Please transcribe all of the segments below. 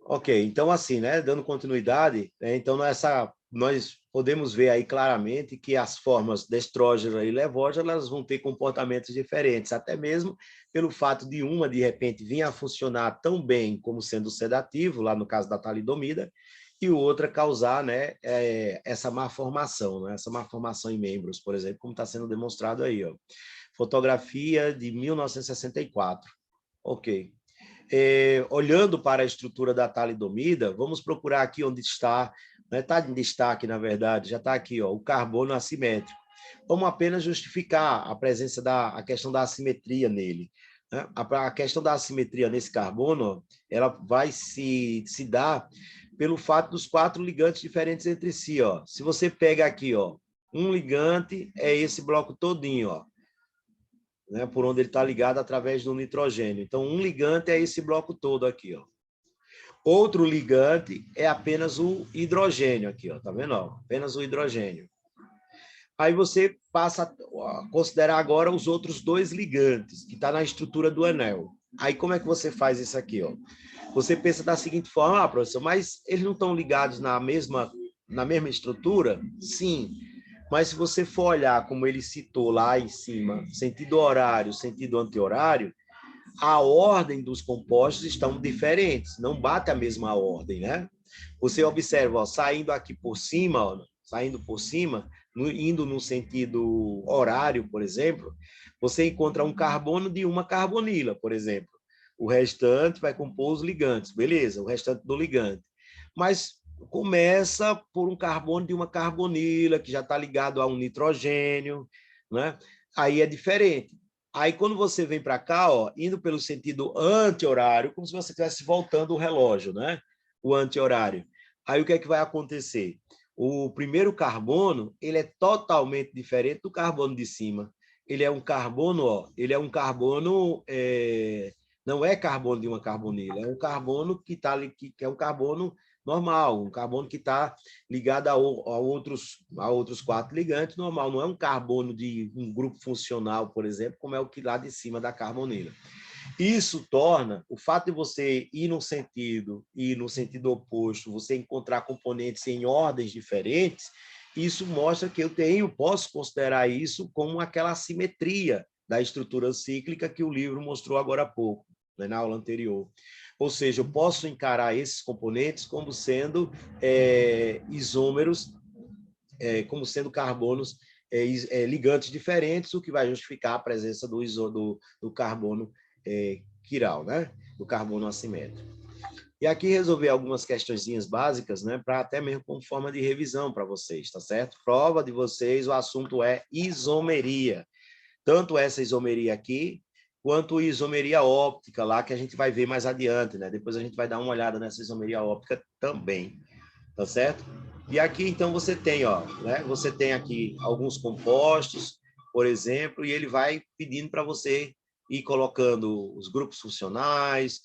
Ok, então assim, né, dando continuidade, né, então nós podemos ver aí claramente que as formas de estrógeno e levógeno, elas vão ter comportamentos diferentes, até mesmo pelo fato de uma, de repente, vir a funcionar tão bem como sendo sedativo, lá no caso da talidomida, e outra causar, né, essa malformação, né, essa malformação em membros, por exemplo, como está sendo demonstrado aí, ó. Fotografia de 1964. Ok. Olhando para a estrutura da talidomida, vamos procurar aqui onde está, não está em destaque, na verdade, já está aqui, ó, o carbono assimétrico. Vamos apenas justificar a presença a questão da assimetria nele. Né? A questão da assimetria nesse carbono, ó, ela vai se dar pelo fato dos 4 ligantes diferentes entre si. Ó. Se você pega aqui, ó, um ligante é esse bloco todinho, ó, né, por onde ele está ligado através do nitrogênio. Então, um ligante é esse bloco todo aqui, ó. Outro ligante é apenas o hidrogênio aqui, ó, tá vendo? Ó? Apenas o hidrogênio. Aí você passa a considerar agora os outros 2 ligantes, que está na estrutura do anel. Aí como é que você faz isso aqui? Ó? Você pensa da seguinte forma, professor, mas eles não estão ligados na mesma estrutura? Sim, mas se você for olhar como ele citou lá em cima, sentido horário, sentido anti-horário, a ordem dos compostos estão diferentes, não bate a mesma ordem, né? Você observa, ó, saindo aqui por cima, ó, saindo por cima, indo no sentido horário, por exemplo, você encontra um carbono de uma carbonila, por exemplo. O restante vai compor os ligantes, beleza, o restante do ligante. Mas começa por um carbono de uma carbonila, que já está ligado a um nitrogênio, né? Aí é diferente. Aí, quando você vem para cá, ó, indo pelo sentido anti-horário, como se você estivesse voltando o relógio, né? O anti-horário. Aí, o que é que vai acontecer? O primeiro carbono, ele é totalmente diferente do carbono de cima. Ele é um carbono, ó, ele é um carbono, não é carbono de uma carbonila, é um carbono que é um carbono normal, um carbono que está ligado a outros 4 ligantes, normal, não é um carbono de um grupo funcional, por exemplo, como é o que lá de cima da carbonila. Isso torna o fato de você ir no sentido e no sentido oposto, você encontrar componentes em ordens diferentes, isso mostra que posso considerar isso como aquela assimetria da estrutura cíclica que o livro mostrou agora há pouco, né, na aula anterior. Ou seja, eu posso encarar esses componentes como sendo isômeros, como sendo carbonos ligantes diferentes, o que vai justificar a presença do carbono quiral, né? Do carbono assimétrico. E aqui resolver algumas questõezinhas básicas, né, para até mesmo como forma de revisão para vocês, tá certo? Prova de vocês, o assunto é isomeria. Tanto essa isomeria aqui, quanto isomeria óptica lá, que a gente vai ver mais adiante, né? Depois a gente vai dar uma olhada nessa isomeria óptica também, tá certo? E aqui, então, você tem, ó, né? Você tem aqui alguns compostos, por exemplo, e ele vai pedindo para você ir colocando os grupos funcionais,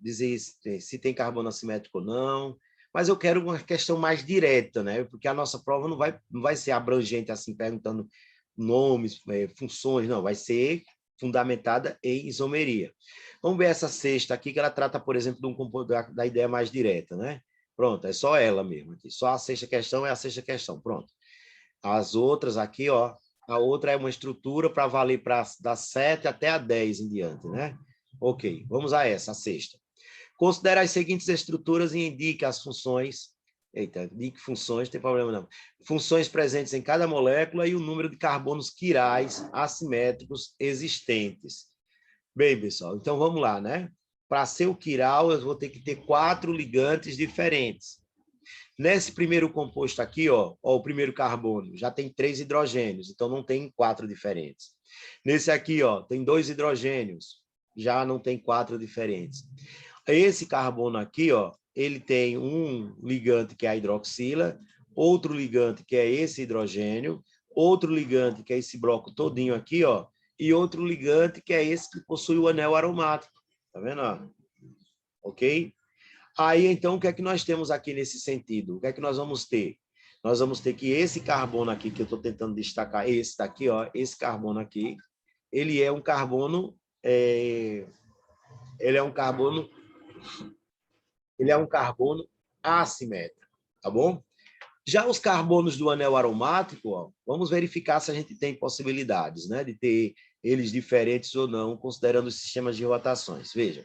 dizer se tem carbono assimétrico ou não, mas eu quero uma questão mais direta, né? Porque a nossa prova não vai ser abrangente, assim, perguntando nomes, funções, não, vai ser fundamentada em isomeria. Vamos ver essa sexta aqui, que ela trata, por exemplo, da ideia mais direta, né? Pronto, é só ela mesmo aqui. Só a sexta questão é a sexta questão, pronto. As outras aqui, ó, a outra é uma estrutura para valer das 7 até a 10 em diante, né? Ok, vamos a essa, a sexta. Considere as seguintes estruturas e indique as funções. Eita, indique funções, não tem problema não. Funções presentes em cada molécula e o número de carbonos quirais assimétricos existentes. Bem, pessoal, então vamos lá, né? Para ser o quiral, eu vou ter que ter 4 ligantes diferentes. Nesse primeiro composto aqui, ó, o primeiro carbono, já tem 3 hidrogênios, então não tem 4 diferentes. Nesse aqui, ó, tem 2 hidrogênios, já não tem 4 diferentes. Esse carbono aqui, ó, ele tem um ligante que é a hidroxila, outro ligante que é esse hidrogênio, outro ligante que é esse bloco todinho aqui, ó, e outro ligante que é esse que possui o anel aromático. Tá vendo? Ok? Aí, então, o que é que nós temos aqui nesse sentido? O que é que nós vamos ter? Nós vamos ter que esse carbono aqui, que eu estou tentando destacar, esse daqui, ó, esse carbono aqui, ele é um carbono, ele é um carbono ele é um carbono assimétrico, tá bom? Já os carbonos do anel aromático, ó, vamos verificar se a gente tem possibilidades, né, de ter eles diferentes ou não, considerando os sistemas de rotações. Veja,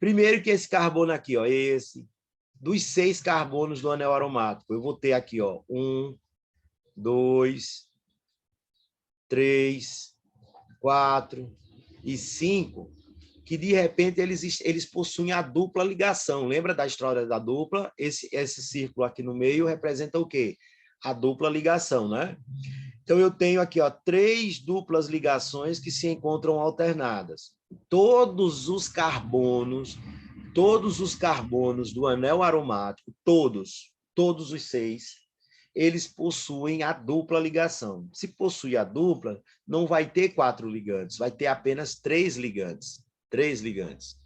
primeiro que esse carbono aqui, ó, esse, dos 6 carbonos do anel aromático, eu vou ter aqui, ó, 1, 2, 3, 4 e 5, que de repente eles possuem a dupla ligação. Lembra da história da dupla? Esse círculo aqui no meio representa o quê? A dupla ligação, né? Então eu tenho aqui, ó, 3 duplas ligações que se encontram alternadas. Todos os carbonos do anel aromático, todos os 6, eles possuem a dupla ligação. Se possui a dupla, não vai ter 4 ligantes, vai ter apenas 3 ligantes. 3 ligantes.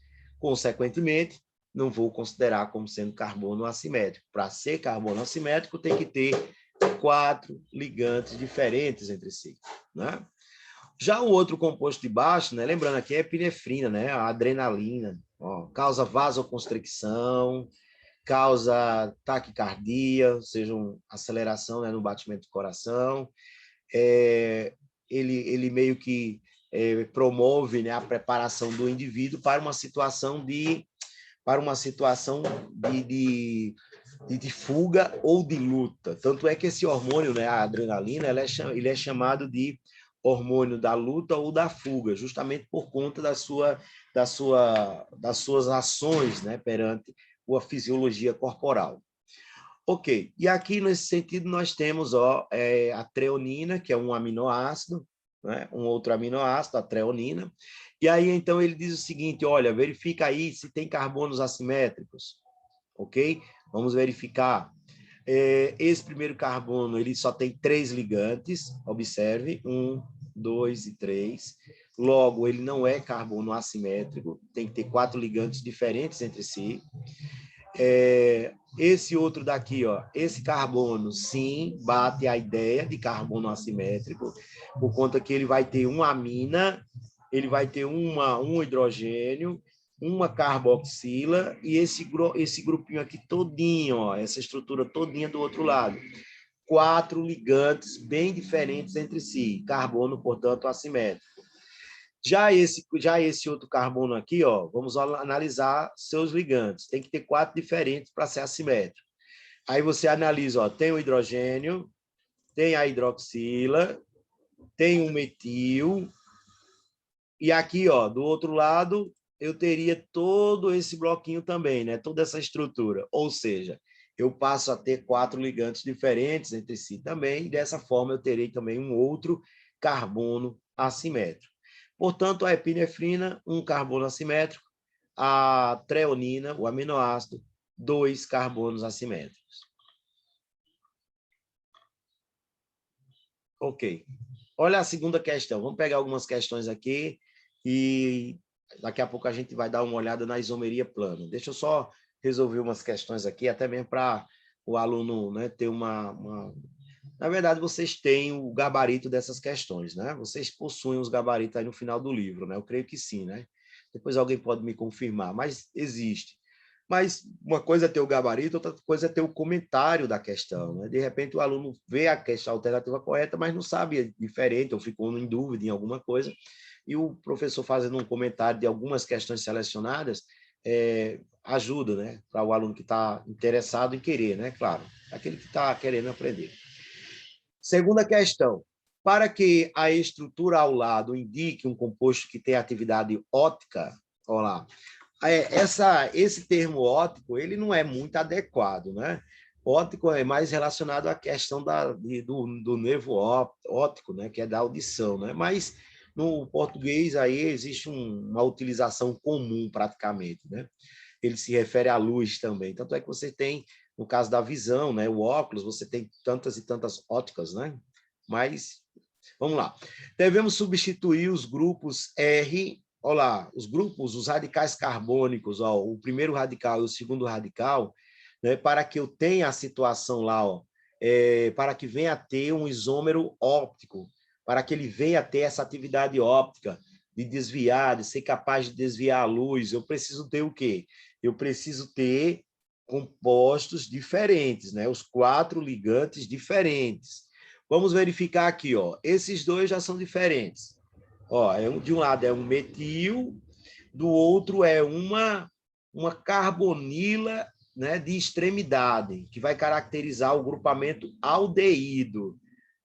Consequentemente, não vou considerar como sendo carbono assimétrico. Para ser carbono assimétrico, tem que ter 4 ligantes diferentes entre si, né? Já o outro composto de baixo, né, lembrando aqui, é a epinefrina, né, a adrenalina, ó, causa vasoconstricção, causa taquicardia, ou seja, uma aceleração, né, no batimento do coração. Ele meio que promove, né, a preparação do indivíduo para uma situação de fuga ou de luta. Tanto é que esse hormônio, né, a adrenalina, ele é chamado de hormônio da luta ou da fuga, justamente por conta das suas ações, né, perante a fisiologia corporal. Ok, e aqui nesse sentido nós temos, ó, a treonina, que é um aminoácido, né? Um outro aminoácido, a treonina, e aí então ele diz o seguinte, olha, verifica aí se tem carbonos assimétricos, ok? Vamos verificar. Esse primeiro carbono, ele só tem 3 ligantes, observe, 1, 2 e 3, logo ele não é carbono assimétrico, tem que ter 4 ligantes diferentes entre si. Esse outro daqui, ó, esse carbono, sim, bate a ideia de carbono assimétrico, por conta que ele vai ter uma amina, ele vai ter um hidrogênio, uma carboxila e esse grupinho aqui todinho, ó, essa estrutura todinha do outro lado. 4 ligantes bem diferentes entre si, carbono, portanto, assimétrico. Já esse outro carbono aqui, ó, vamos analisar seus ligantes. Tem que ter 4 diferentes para ser assimétrico. Aí você analisa, ó, tem o hidrogênio, tem a hidroxila, tem o metil, e aqui, ó, do outro lado, eu teria todo esse bloquinho também, né? Toda essa estrutura. Ou seja, eu passo a ter 4 ligantes diferentes entre si também, e dessa forma eu terei também um outro carbono assimétrico. Portanto, a epinefrina, um carbono assimétrico, a treonina, o aminoácido, 2 carbonos assimétricos. Ok. Olha a segunda questão. Vamos pegar algumas questões aqui e daqui a pouco a gente vai dar uma olhada na isomeria plana. Deixa eu só resolver umas questões aqui, até mesmo para o aluno, né, ter Na verdade, vocês têm o gabarito dessas questões, né? Vocês possuem os gabaritos aí no final do livro, né? Eu creio que sim, né? Depois alguém pode me confirmar, mas existe. Mas uma coisa é ter o gabarito, outra coisa é ter o comentário da questão, né? De repente o aluno vê a questão a alternativa correta, mas não sabe, é diferente, ou ficou em dúvida em alguma coisa, e o professor fazendo um comentário de algumas questões selecionadas, ajuda, né? Para o aluno que está interessado em querer, né? Claro, aquele que está querendo aprender. Segunda questão, para que a estrutura ao lado indique um composto que tem atividade óptica, olha lá, esse termo óptico, ele não é muito adequado, né? Óptico é mais relacionado à questão do nervo óptico, né? Que é da audição, né? Mas no português aí existe uma utilização comum praticamente, né? Ele se refere à luz também, tanto é que você tem no caso da visão, né, o óculos, você tem tantas e tantas óticas, né? Mas, vamos lá. Devemos substituir os grupos R, olha lá, os radicais carbônicos, ó, o primeiro radical e o segundo radical, né, para que eu tenha a situação lá, ó, para que venha a ter um isômero óptico, para que ele venha a ter essa atividade óptica, de desviar, de ser capaz de desviar a luz, eu preciso ter o quê? Eu preciso ter compostos diferentes, né? Os 4 ligantes diferentes. Vamos verificar aqui, ó. Esses dois já são diferentes. Ó, de um lado é um metil, do outro é uma carbonila, né, de extremidade, que vai caracterizar o grupamento aldeído,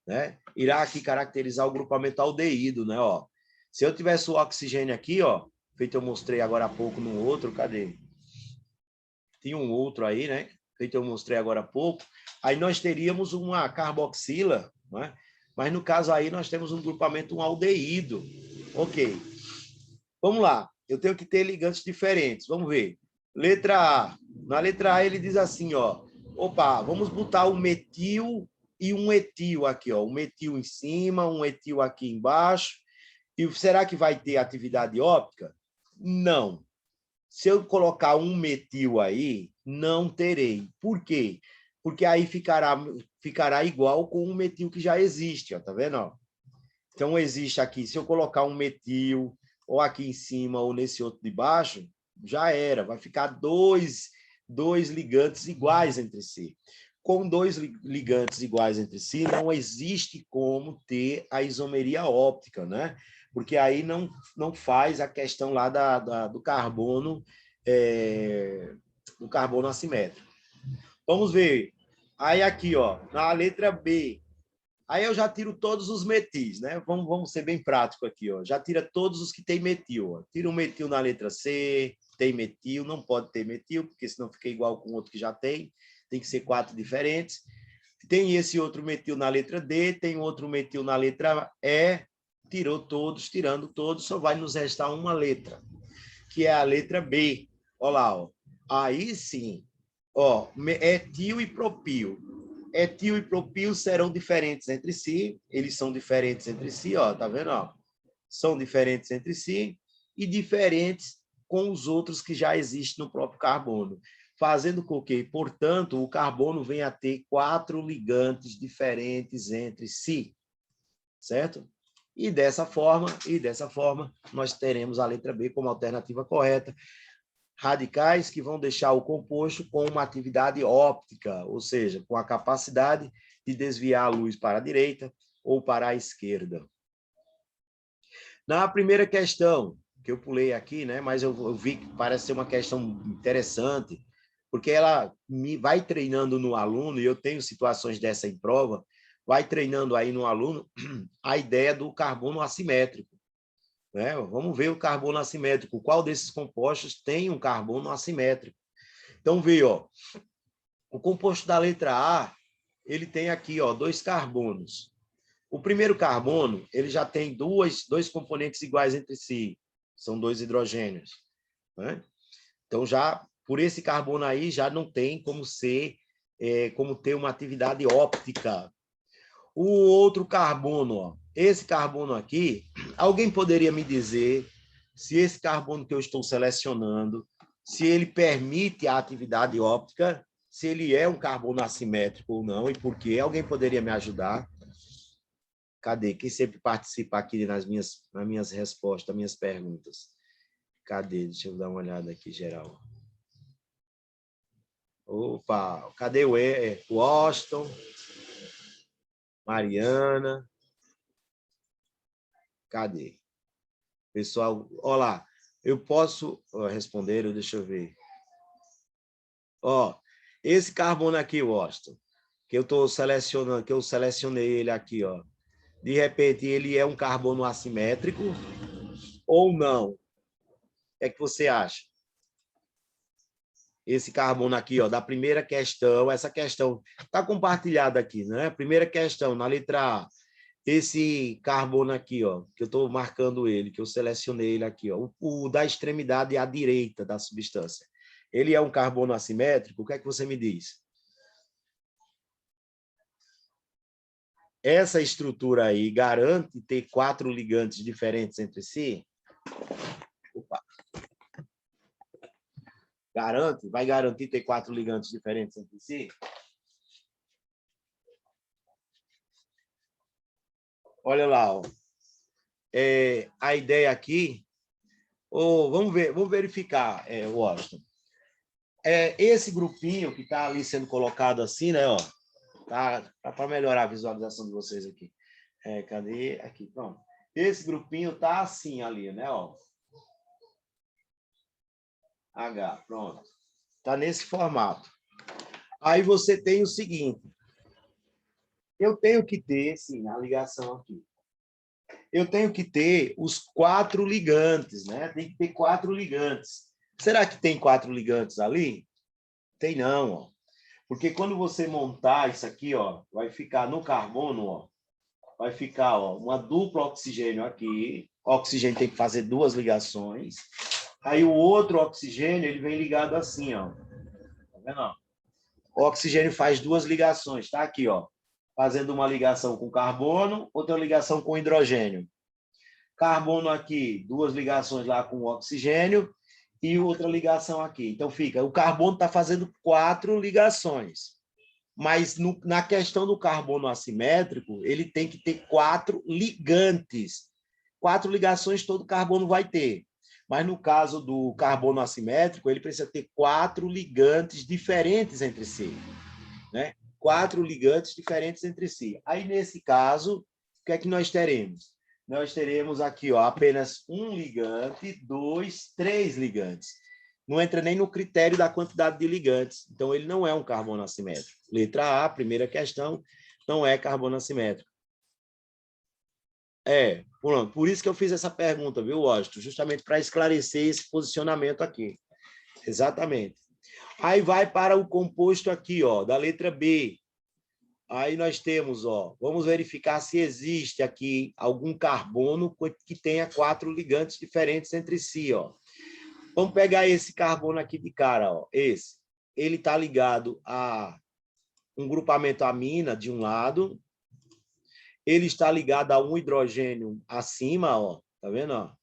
né? Irá aqui caracterizar o grupamento aldeído, né? Ó, se eu tivesse o oxigênio aqui, ó, feito eu mostrei agora há pouco no outro, cadê? Tinha um outro aí, né? Feito eu mostrei agora há pouco. Aí nós teríamos uma carboxila, né? Mas no caso aí nós temos um grupamento, um aldeído. Ok. Vamos lá. Eu tenho que ter ligantes diferentes. Vamos ver. Letra A. Na letra A ele diz assim, ó. Opa, vamos botar um metil e um etil aqui, ó. Um metil em cima, um etil aqui embaixo. E será que vai ter atividade óptica? Não. Se eu colocar um metil aí, não terei. Por quê? Porque aí ficará igual com o metil que já existe, ó, tá vendo? Ó? Então, existe aqui, se eu colocar um metil, ou aqui em cima, ou nesse outro de baixo, já era, vai ficar dois ligantes iguais entre si. Com dois ligantes iguais entre si, não existe como ter a isomeria óptica, né? Porque aí não faz a questão lá do carbono, do carbono assimétrico. Vamos ver. Aí aqui, ó, na letra B, aí eu já tiro todos os metis, né? Vamos ser bem prático aqui, ó. Já tira todos os que tem metil, ó. Tira um metil na letra C, tem metil, não pode ter metil, porque senão fica igual com o outro que já tem. Tem que ser 4 diferentes. Tem esse outro metil na letra D, tem outro metil na letra E, tirou todos, tirando todos, só vai nos restar uma letra, que é a letra B. Olha lá, ó. Aí sim, ó, etil e propil. Etil e propil serão diferentes entre si, eles são diferentes entre si, ó, tá vendo? Ó? São diferentes entre si e diferentes com os outros que já existem no próprio carbono, fazendo com que, portanto, o carbono venha a ter 4 ligantes diferentes entre si, certo? E dessa forma, nós teremos a letra B como alternativa correta, radicais que vão deixar o composto com uma atividade óptica, ou seja, com a capacidade de desviar a luz para a direita ou para a esquerda. Na primeira questão, que eu pulei aqui, né, mas eu vi que parece ser uma questão interessante, porque ela me vai treinando no aluno, e eu tenho situações dessa em prova, vai treinando aí no aluno a ideia do carbono assimétrico. Né? Vamos ver o carbono assimétrico. Qual desses compostos tem um carbono assimétrico? Então, vê, ó, o composto da letra A, ele tem aqui, ó, 2 carbonos. O primeiro carbono, ele já tem dois componentes iguais entre si, são 2 hidrogênios. Né? Então, já por esse carbono aí, já não tem como ser, como ter uma atividade óptica. O outro carbono, ó, esse carbono aqui, alguém poderia me dizer se esse carbono que eu estou selecionando, se ele permite a atividade óptica, se ele é um carbono assimétrico ou não, e por quê? Alguém poderia me ajudar? Cadê? Quem sempre participa aqui nas minhas respostas, nas minhas perguntas? Cadê? Deixa eu dar uma olhada aqui, geral. Opa, cadê o Washington? Mariana? Cadê? Pessoal, olá, eu posso responder, deixa eu ver. Ó, esse carbono aqui, Washington, que eu estou selecionando, que eu selecionei ele aqui, ó. De repente, ele é um carbono assimétrico ou não? O que é que você acha? Esse carbono aqui, ó, da primeira questão, essa questão está compartilhada aqui, né? Primeira questão, na letra A. Esse carbono aqui, ó, que eu estou marcando ele, que eu selecionei ele aqui, ó, o da extremidade à direita da substância. Ele é um carbono assimétrico? O que é que você me diz? Essa estrutura aí garante ter 4 ligantes diferentes entre si? Opa. Garante? Vai garantir ter 4 ligantes diferentes entre si? Olha lá, ó. A ideia aqui, vamos verificar, Washington. esse grupinho que está ali sendo colocado assim, né? Ó, tá para melhorar a visualização de vocês aqui. Cadê? Aqui, pronto. Esse grupinho tá assim ali, né? Ó. H, pronto. Tá nesse formato. Aí você tem o seguinte. Eu tenho que ter, sim, a ligação aqui. Eu tenho que ter os 4 ligantes, né? Tem que ter 4 ligantes. Será que tem 4 ligantes ali? Tem não, ó. Porque quando você montar isso aqui, ó, vai ficar no carbono, ó, vai ficar, ó, uma dupla oxigênio aqui. O oxigênio tem que fazer 2 ligações. Aí o outro oxigênio, ele vem ligado assim, ó. Tá vendo? O oxigênio faz 2 ligações, tá aqui, ó. Fazendo uma ligação com carbono, outra ligação com hidrogênio. Carbono aqui, 2 ligações lá com oxigênio e outra ligação aqui. Então fica, o carbono está fazendo 4 ligações. Mas na questão do carbono assimétrico, ele tem que ter 4 ligantes. 4 ligações todo carbono vai ter. Mas no caso do carbono assimétrico, ele precisa ter 4 ligantes diferentes entre si, né? 4 ligantes diferentes entre si. Aí, nesse caso, o que é que nós teremos? Nós teremos aqui, ó, apenas um ligante, 2, 3 ligantes. Não entra nem no critério da quantidade de ligantes. Então, ele não é um carbono assimétrico. Letra A, primeira questão, não é carbono assimétrico. Pronto. Por isso que eu fiz essa pergunta, viu, Washington? Justamente para esclarecer esse posicionamento aqui. Exatamente. Aí vai para o composto aqui, ó, da letra B. Aí nós temos, ó, vamos verificar se existe aqui algum carbono que tenha 4 ligantes diferentes entre si, ó. Vamos pegar esse carbono aqui de cara, ó, esse. Ele está ligado a um grupamento amina de um lado, ele está ligado a um hidrogênio acima, ó, tá vendo, ó?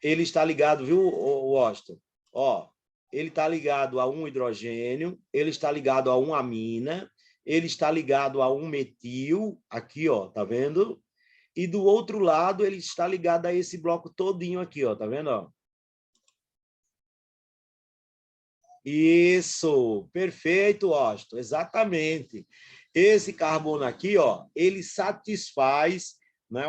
Ele está ligado, viu, Washington? Ó, ele está ligado a um hidrogênio, ele está ligado a uma amina, ele está ligado a um metil, aqui, ó, tá vendo? E do outro lado, ele está ligado a esse bloco todinho aqui, ó, tá vendo, ó? Isso, perfeito, Washington, exatamente. Esse carbono aqui, ó, ele satisfaz, né,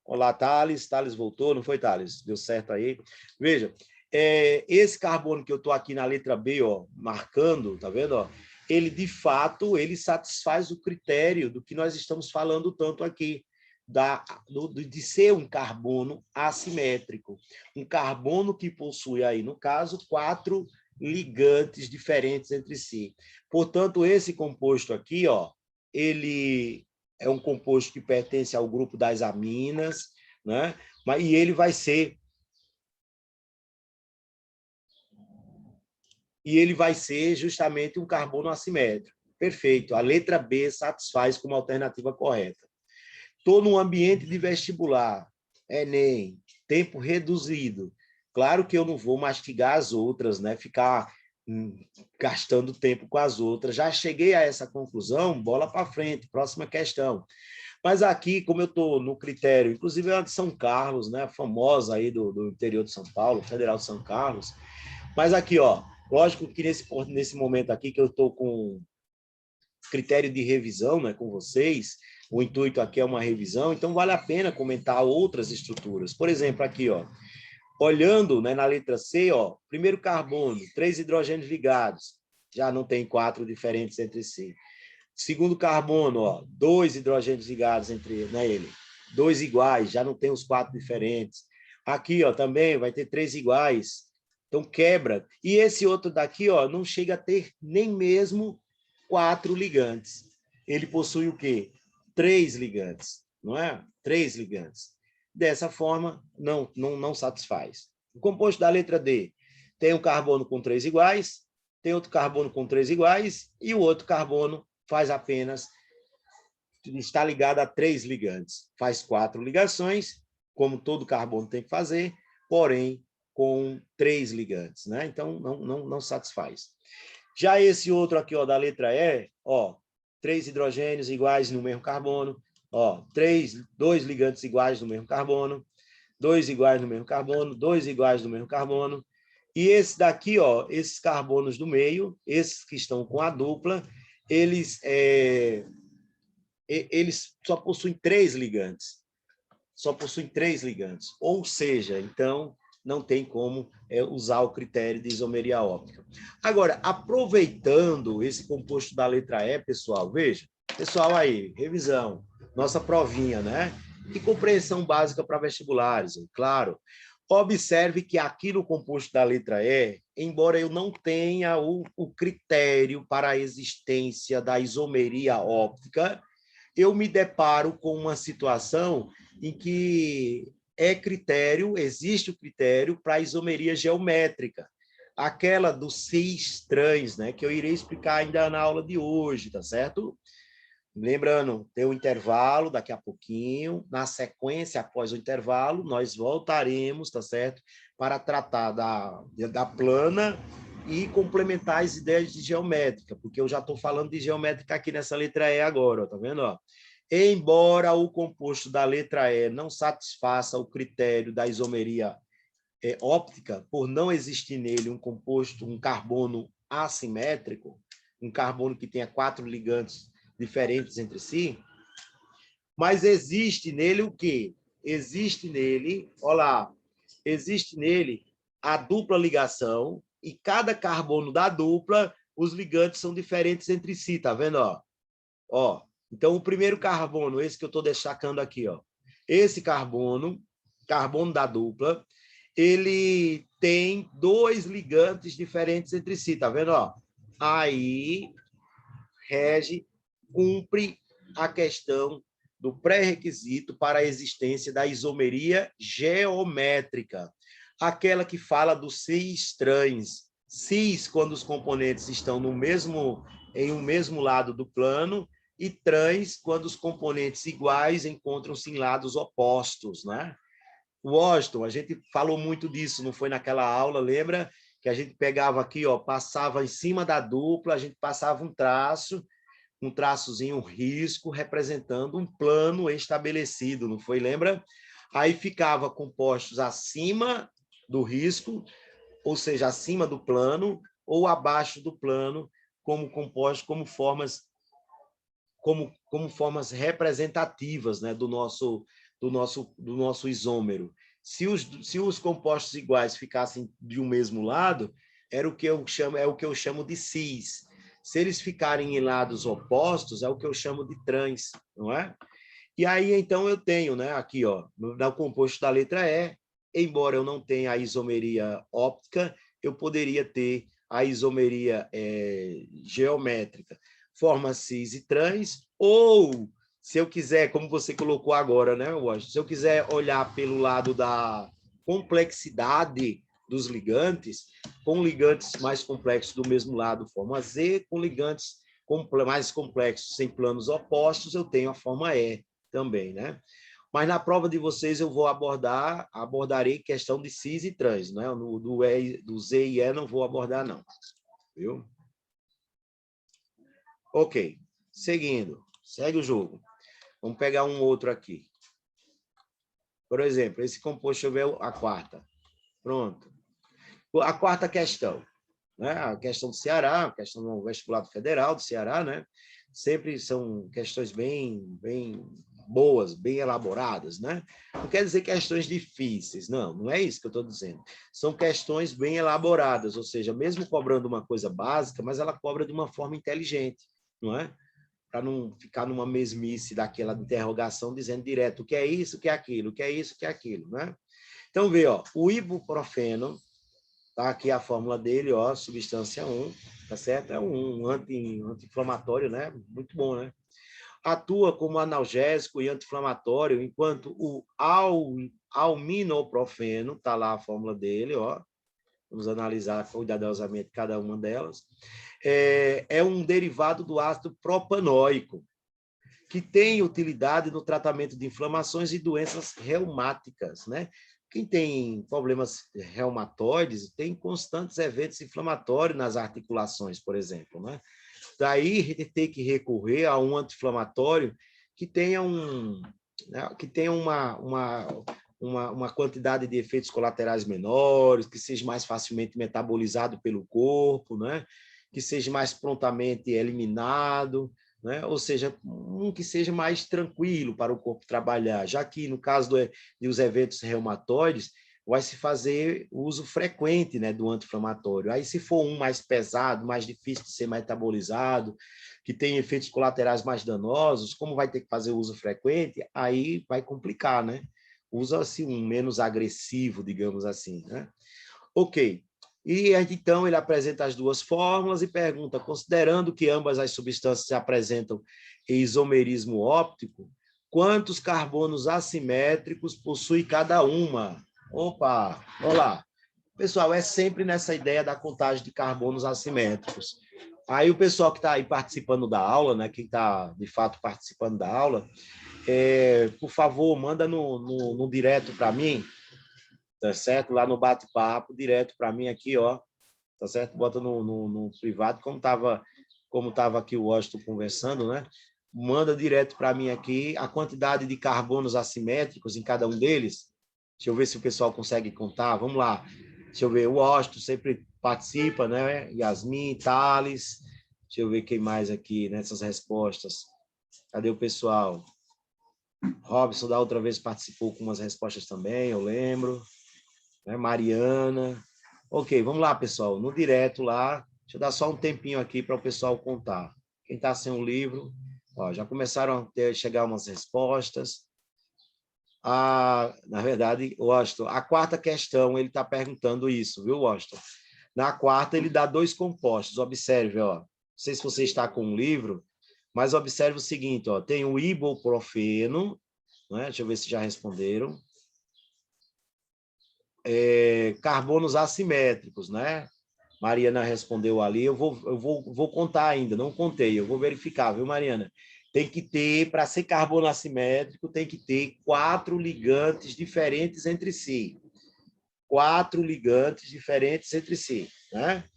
Olá, Thales. Thales voltou, não foi, Thales? Deu certo aí. Veja, esse carbono que eu estou aqui na letra B, ó, marcando, tá vendo? Ó, ele, de fato, ele satisfaz o critério do que nós estamos falando tanto aqui, de ser um carbono assimétrico. Um carbono que possui aí, no caso, 4 ligantes diferentes entre si. Portanto, esse composto aqui, ó, ele é um composto que pertence ao grupo das aminas, né? E ele vai ser justamente um carbono assimétrico. Perfeito. A letra B satisfaz como alternativa correta. Estou num ambiente de vestibular, Enem, tempo reduzido. Claro que eu não vou mastigar as outras, né? Ficar gastando tempo com as outras. Já cheguei a essa conclusão, bola para frente, próxima questão. Mas aqui, como eu estou no critério, inclusive é a de São Carlos, né? Famosa aí do interior de São Paulo, Federal de São Carlos. Mas aqui, ó, lógico que nesse momento aqui que eu estou com critério de revisão, né, com vocês, o intuito aqui é uma revisão, então vale a pena comentar outras estruturas. Por exemplo, aqui, ó, olhando, né, na letra C, ó, primeiro carbono, 3 hidrogênios ligados, já não tem 4 diferentes entre si. Segundo carbono, ó, 2 hidrogênios ligados entre ele, 2 iguais, já não tem os 4 diferentes. Aqui, ó, também vai ter 3 iguais, então quebra. E esse outro daqui, ó, não chega a ter nem mesmo 4 ligantes. Ele possui o quê? 3 ligantes, não é? 3 ligantes. Dessa forma, não satisfaz. O composto da letra D tem um carbono com 3 iguais, tem outro carbono com 3 iguais, e o outro carbono faz apenas, está ligado a 3 ligantes. Faz 4 ligações, como todo carbono tem que fazer, porém com 3 ligantes, né? Então, não satisfaz. Já esse outro aqui, ó, da letra E, ó, 3 hidrogênios iguais no mesmo carbono, ó, 2 ligantes iguais no mesmo carbono, 2 iguais no mesmo carbono, 2 iguais no mesmo carbono, E esse daqui, ó, esses carbonos do meio, esses que estão com a dupla, eles só possuem 3 ligantes. Só possuem 3 ligantes. Ou seja, então, não tem como usar o critério de isomeria óptica. Agora, aproveitando esse composto da letra E, pessoal, veja, pessoal aí, revisão, nossa provinha, né? E compreensão básica para vestibulares, claro. Observe que aqui no composto da letra E, embora eu não tenha o critério para a existência da isomeria óptica, eu me deparo com uma situação em que existe o critério para a isomeria geométrica, aquela dos cis-trans, né, que eu irei explicar ainda na aula de hoje, tá certo? Lembrando, tem um intervalo daqui a pouquinho, na sequência, após o intervalo, nós voltaremos, tá certo? Para tratar da plana e complementar as ideias de geométrica, porque eu já estou falando de geométrica aqui nessa letra E agora, ó, tá vendo? Ó? Embora o composto da letra E não satisfaça o critério da isomeria óptica, por não existir nele um composto, um carbono assimétrico, um carbono que tenha 4 ligantes diferentes entre si, mas existe nele o quê? Existe nele, olha lá, existe nele a dupla ligação, e cada carbono da dupla, os ligantes são diferentes entre si, tá vendo? Ó, então, o primeiro carbono, esse que eu estou destacando aqui, ó, esse carbono da dupla, ele tem 2 ligantes diferentes entre si, tá vendo? Ó? Aí, cumpre a questão do pré-requisito para a existência da isomeria geométrica, aquela que fala do cis-trans. Cis, quando os componentes estão em um mesmo lado do plano, e trans, quando os componentes iguais encontram-se em lados opostos, né? Washington, a gente falou muito disso, não foi naquela aula, lembra? Que a gente pegava aqui, ó, passava em cima da dupla, a gente passava um traçozinho, um risco, representando um plano estabelecido, não foi? Lembra? Aí ficava compostos acima do risco, ou seja, acima do plano, ou abaixo do plano, como compostos, como formas representativas, né, do nosso isômero. Se os compostos iguais ficassem de um mesmo lado, é o que eu chamo de cis. Se eles ficarem em lados opostos, é o que eu chamo de trans, não é? E aí, então, eu tenho, né, aqui, ó, no composto da letra E, embora eu não tenha a isomeria óptica, eu poderia ter a isomeria geométrica, forma cis e trans, ou, se eu quiser, como você colocou agora, né, Washington, se eu quiser olhar pelo lado da complexidade dos ligantes, com ligantes mais complexos do mesmo lado, forma Z, com ligantes mais complexos sem planos opostos, eu tenho a forma E também, né? Mas na prova de vocês eu vou abordarei questão de cis e trans, né? Do Z e E não vou abordar, não. Viu? Ok. Seguindo. Segue o jogo. Vamos pegar um outro aqui. Por exemplo, esse composto, deixa eu ver a quarta. Pronto. A quarta questão. Né? A questão do Ceará, a questão do vestibular federal do Ceará, né? Sempre são questões bem boas, bem elaboradas, né? Não quer dizer questões difíceis, não é isso que eu estou dizendo. São questões bem elaboradas, ou seja, mesmo cobrando uma coisa básica, mas ela cobra de uma forma inteligente, não é? Para não ficar numa mesmice daquela interrogação dizendo direto o que é isso, o que é aquilo, o que é isso, o que é aquilo, né? Então, vê, ó, o ibuprofeno, tá aqui a fórmula dele, ó, substância 1, tá certo? É um anti-inflamatório, né? Muito bom, né? Atua como analgésico e anti-inflamatório, enquanto o alminoprofeno, tá lá a fórmula dele, ó. Vamos analisar cuidadosamente cada uma delas. É um derivado do ácido propanóico, que tem utilidade no tratamento de inflamações e doenças reumáticas, né? Quem tem problemas reumatoides tem constantes eventos inflamatórios nas articulações, por exemplo, né? Daí ter que recorrer a um anti-inflamatório que tenha uma quantidade de efeitos colaterais menores, que seja mais facilmente metabolizado pelo corpo, né? Que seja mais prontamente eliminado, né? Ou seja, que seja mais tranquilo para o corpo trabalhar, já que no caso dos eventos reumatoides, vai se fazer uso frequente, né, do anti-inflamatório. Aí, se for um mais pesado, mais difícil de ser metabolizado, que tem efeitos colaterais mais danosos, como vai ter que fazer uso frequente, aí vai complicar, né? Usa-se um menos agressivo, digamos assim, né? Ok. E então ele apresenta as duas fórmulas e pergunta, considerando que ambas as substâncias se apresentam em isomerismo óptico, quantos carbonos assimétricos possui cada uma? Opa, olá. Pessoal, é sempre nessa ideia da contagem de carbonos assimétricos. Aí o pessoal que está aí participando da aula, né, quem está de fato participando da aula, por favor, manda no direto para mim, tá certo? Lá no bate-papo, direto para mim aqui, ó, tá certo? Bota no privado, como tava aqui o Washington conversando, né? Manda direto para mim aqui a quantidade de carbonos assimétricos em cada um deles. Deixa eu ver se o pessoal consegue contar. Vamos lá. Deixa eu ver. O Washington sempre participa, né? Yasmin, Thales. Deixa eu ver quem mais aqui nessas respostas. Cadê o pessoal? Robson, da outra vez, participou com umas respostas também, eu lembro. Né? Mariana. Ok, vamos lá, pessoal. No direto lá, deixa eu dar só um tempinho aqui para o pessoal contar. Quem está sem o livro, ó, já começaram a chegar umas respostas. Na verdade, Washington, a quarta questão, ele está perguntando isso, viu, Washington? Na quarta, ele dá dois compostos. Observe, ó. Não sei se você está com o livro, mas observe o seguinte, ó. Tem o ibuprofeno, né? Deixa eu ver se já responderam. Carbonos assimétricos, né? Mariana respondeu ali, eu vou contar ainda, não contei, eu vou verificar, viu, Mariana? Tem que ter, para ser carbono assimétrico, tem que ter 4 ligantes diferentes entre si. 4 ligantes diferentes entre si, né?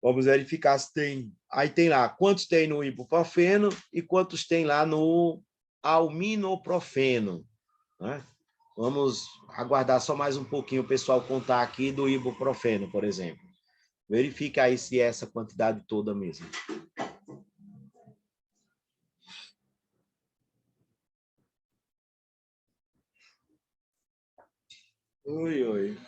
Vamos verificar se tem. Aí tem lá, quantos tem no ibuprofeno e quantos tem lá no aminoprofeno, né? Vamos aguardar só mais um pouquinho o pessoal contar aqui do ibuprofeno, por exemplo. Verifica aí se é essa quantidade toda mesmo. Oi, oi.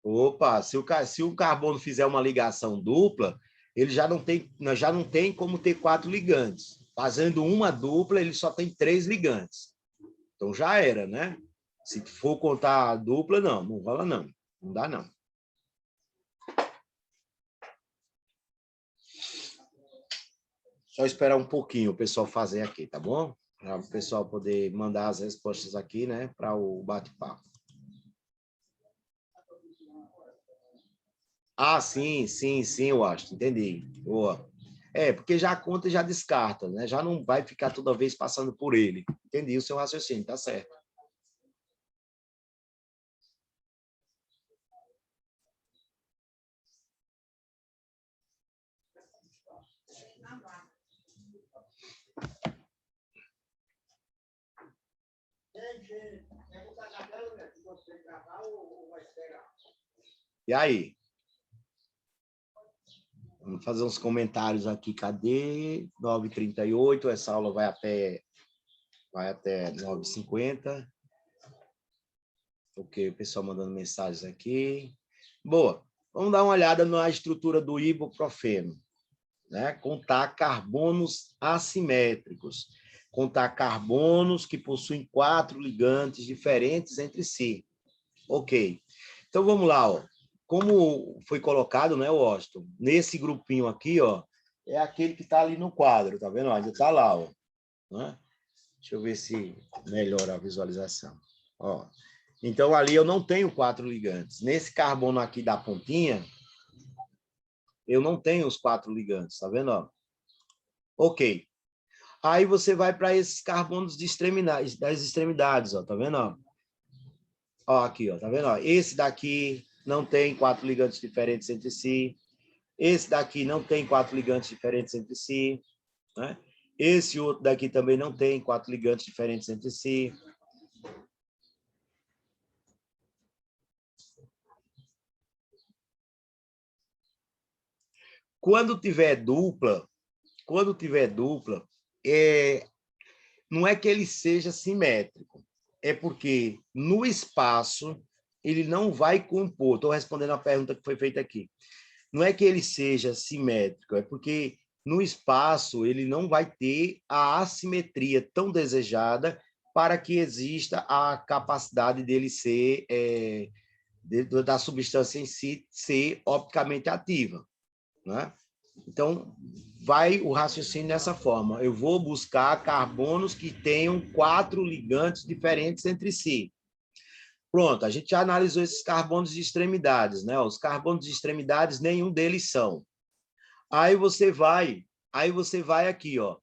Opa, se o carbono fizer uma ligação dupla, ele já não tem como ter 4 ligantes. Fazendo uma dupla, ele só tem 3 ligantes. Então já era, né? Se for contar a dupla, não rola não. Não dá não. Só esperar um pouquinho o pessoal fazer aqui, tá bom? Para o pessoal poder mandar as respostas aqui, né? Para o bate-papo. Ah, sim, eu acho, entendi. Boa. Porque já conta e já descarta, né? Já não vai ficar toda vez passando por ele. Entendi o seu raciocínio, tá certo. E aí? Vamos fazer uns comentários aqui. Cadê? 9h38. Essa aula vai até 9h50. Ok, o pessoal mandando mensagens aqui. Boa. Vamos dar uma olhada na estrutura do ibuprofeno, né? Contar carbonos assimétricos. Contar carbonos que possuem 4 ligantes diferentes entre si. Ok. Então, vamos lá, ó. Como foi colocado, né, Washington? Nesse grupinho aqui, ó, é aquele que está ali no quadro, tá vendo? Ainda está lá, ó. Né? Deixa eu ver se melhora a visualização. Ó. Então, ali eu não tenho 4 ligantes. Nesse carbono aqui da pontinha, eu não tenho os 4 ligantes, tá vendo? Ó? Ok. Aí você vai para esses carbonos das extremidades, ó, tá vendo? Ó, aqui, ó, tá vendo? Ó, esse daqui não tem 4 ligantes diferentes entre si. Esse daqui não tem 4 ligantes diferentes entre si. Né? Esse outro daqui também não tem 4 ligantes diferentes entre si. Quando tiver dupla, não é que ele seja simétrico, é porque no espaço ele não vai compor. Estou respondendo a pergunta que foi feita aqui. Não é que ele seja simétrico, é porque no espaço ele não vai ter a assimetria tão desejada para que exista a capacidade dele ser, da substância em si, ser opticamente ativa, né? Então, vai o raciocínio dessa forma. Eu vou buscar carbonos que tenham 4 ligantes diferentes entre si. Pronto, a gente já analisou esses carbonos de extremidades, né? Os carbonos de extremidades, nenhum deles são. Aí você vai aqui, ó,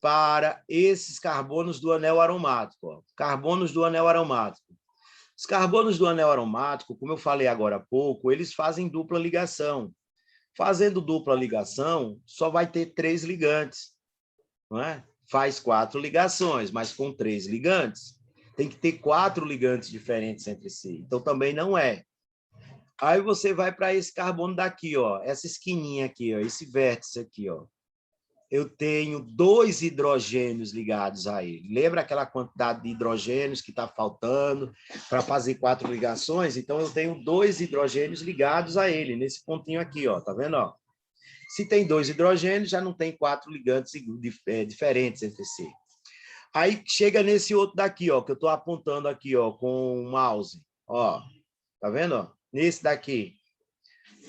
para esses carbonos do anel aromático, ó. Carbonos do anel aromático. Os carbonos do anel aromático, como eu falei agora há pouco, eles fazem dupla ligação. Fazendo dupla ligação, só vai ter 3 ligantes, não é? Faz 4 ligações, mas com 3 ligantes, tem que ter 4 ligantes diferentes entre si. Então, também não é. Aí você vai para esse carbono daqui, ó, essa esquininha aqui, ó, esse vértice aqui, ó. Eu tenho 2 hidrogênios ligados a ele. Lembra aquela quantidade de hidrogênios que está faltando para fazer 4 ligações? Então, eu tenho 2 hidrogênios ligados a ele, nesse pontinho aqui, ó, tá vendo? Ó? Se tem 2 hidrogênios, já não tem 4 ligantes diferentes entre si. Aí chega nesse outro daqui, ó, que eu estou apontando aqui, ó, com o mouse. Ó, tá vendo? Ó? Nesse daqui.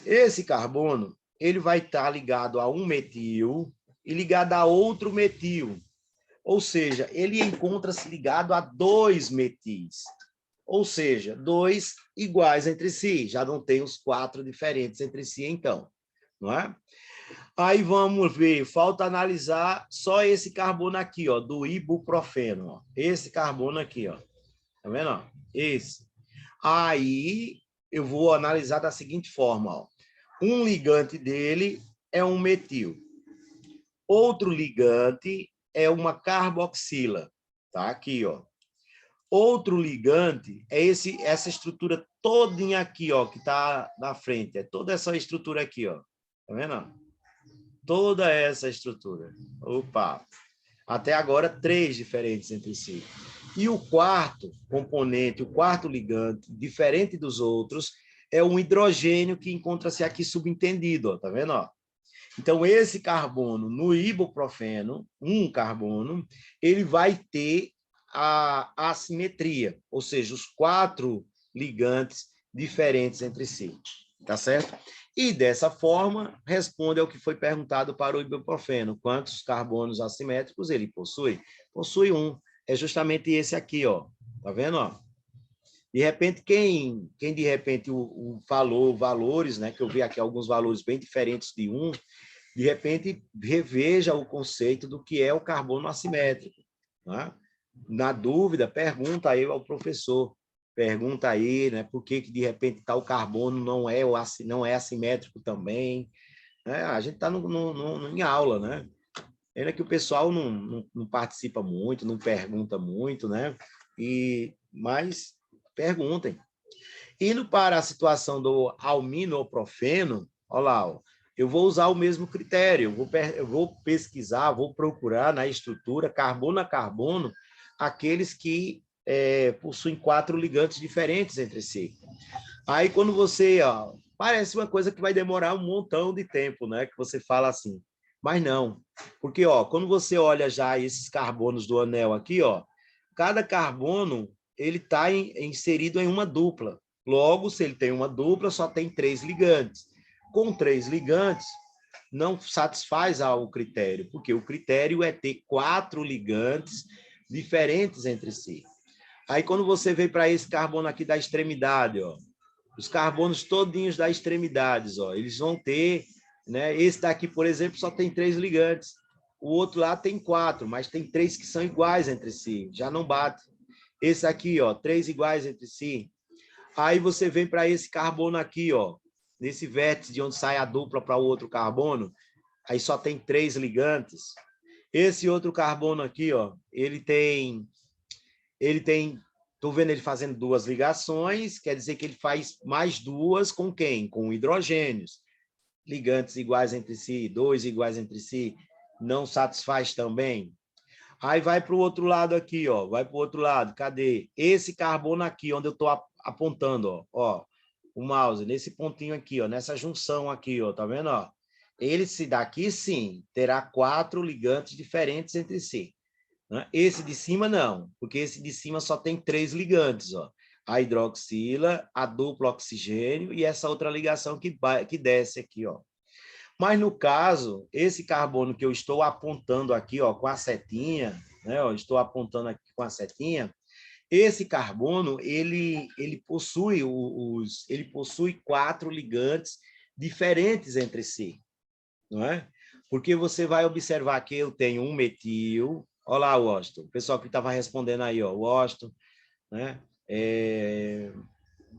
Esse carbono, ele vai estar ligado a um metil e ligado a outro metil. Ou seja, ele encontra-se ligado a 2 metis. Ou seja, 2 iguais entre si. Já não tem os 4 diferentes entre si, então. Não é? Aí vamos ver, falta analisar só esse carbono aqui, ó, do ibuprofeno. Ó. Esse carbono aqui, ó. Tá vendo? Ó? Esse. Aí eu vou analisar da seguinte forma, ó. Um ligante dele é um metil. Outro ligante é uma carboxila, tá? Aqui, ó. Outro ligante é essa estrutura todinha aqui, ó, que tá na frente. É toda essa estrutura aqui, ó. Tá vendo? Toda essa estrutura. Opa! Até agora, 3 diferentes entre si. E o quarto componente, o quarto ligante, diferente dos outros, é um hidrogênio que encontra-se aqui subentendido, ó, tá vendo? Ó? Então, esse carbono no ibuprofeno, um carbono, ele vai ter a assimetria, ou seja, os 4 ligantes diferentes entre si, tá certo? E dessa forma, responde ao que foi perguntado para o ibuprofeno. Quantos carbonos assimétricos ele possui? Possui um. É justamente esse aqui, ó. Tá vendo, ó? De repente, quem de repente falou valores, né, que eu vi aqui alguns valores bem diferentes de um, de repente reveja o conceito do que é o carbono assimétrico, né? Na dúvida, pergunta aí ao professor, pergunta aí, né, por que de repente tal carbono não é assimétrico também, né? A gente está em aula, né? Ainda que o pessoal não participa muito, não pergunta muito, né? Mas perguntem. Indo para a situação do alminoprofeno, olha lá, ó, eu vou usar o mesmo critério, eu vou pesquisar, vou procurar na estrutura, carbono a carbono, aqueles que possuem 4 ligantes diferentes entre si. Aí, quando você... Ó, parece uma coisa que vai demorar um montão de tempo, né? Que você fala assim, mas não. Porque, ó, quando você olha já esses carbonos do anel aqui, ó, cada carbono ele está inserido em uma dupla. Logo, se ele tem uma dupla, só tem 3 ligantes. Com 3 ligantes, não satisfaz ao critério, porque o critério é ter 4 ligantes diferentes entre si. Aí, quando você vem para esse carbono aqui da extremidade, ó, os carbonos todinhos das extremidades, ó, eles vão ter, né? Esse daqui, por exemplo, só tem 3 ligantes. O outro lá tem 4, mas tem 3 que são iguais entre si, já não bate. Esse aqui, ó, 3 iguais entre si. Aí você vem para esse carbono aqui, ó, nesse vértice de onde sai a dupla para o outro carbono, aí só tem 3 ligantes. Esse outro carbono aqui, ó, ele tem, estou vendo ele fazendo duas ligações, quer dizer que ele faz mais duas com quem? Com hidrogênios. Ligantes iguais entre si, dois iguais entre si, não satisfaz também? Aí vai para o outro lado aqui, ó, vai para o outro lado, cadê? Esse carbono aqui, onde eu estou apontando, ó, o mouse, nesse pontinho aqui, ó, nessa junção aqui, ó, tá vendo, ó? Esse daqui, sim, terá 4 ligantes diferentes entre si. Né? Esse de cima, não, porque esse de cima só tem 3 ligantes, ó. A hidroxila, a duplo oxigênio e essa outra ligação que desce aqui, ó. Mas, no caso, esse carbono que eu estou apontando aqui, ó, com a setinha, né, ó, estou apontando aqui com a setinha, esse carbono, ele possui 4 ligantes diferentes entre si, não é? Porque você vai observar que eu tenho um metil, olha lá, Washington, o pessoal que estava respondendo aí, ó, Washington, né?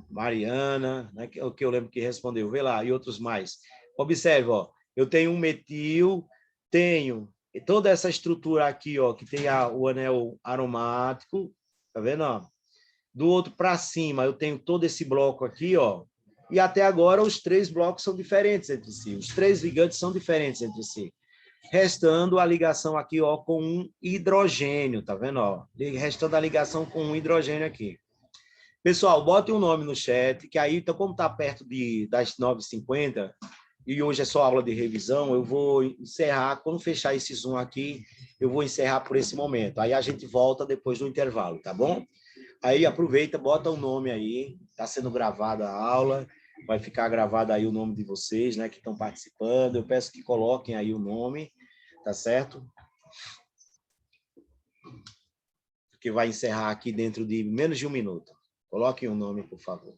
Mariana, né? O que eu lembro que respondeu, vê lá, e outros mais. Observe, ó, eu tenho um metil, tenho toda essa estrutura aqui, ó, que tem o anel aromático, tá vendo, ó? Do outro para cima, eu tenho todo esse bloco aqui, ó, e até agora os 3 blocos são diferentes entre si, os 3 ligantes são diferentes entre si. Restando a ligação aqui, ó, com um hidrogênio, tá vendo, ó? Restando a ligação com um hidrogênio aqui. Pessoal, botem um nome no chat, que aí, então, como está perto das 9h50, e hoje é só aula de revisão, eu vou encerrar, quando fechar esse Zoom aqui, eu vou encerrar por esse momento. Aí a gente volta depois do intervalo, tá bom? Aí aproveita, bota o nome aí, está sendo gravada a aula, vai ficar gravado aí o nome de vocês, né, que estão participando. Eu peço que coloquem aí o nome, tá certo? Porque vai encerrar aqui dentro de menos de 1 minuto. Coloquem o nome, por favor.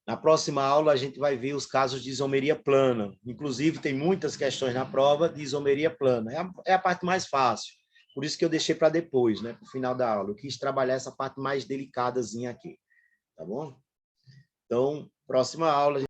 Na próxima aula, a gente vai ver os casos de isomeria plana. Inclusive, tem muitas questões na prova de isomeria plana. É a parte mais fácil. Por isso que eu deixei para depois, né, para o final da aula. Eu quis trabalhar essa parte mais delicadazinha aqui. Tá bom? Então, próxima aula...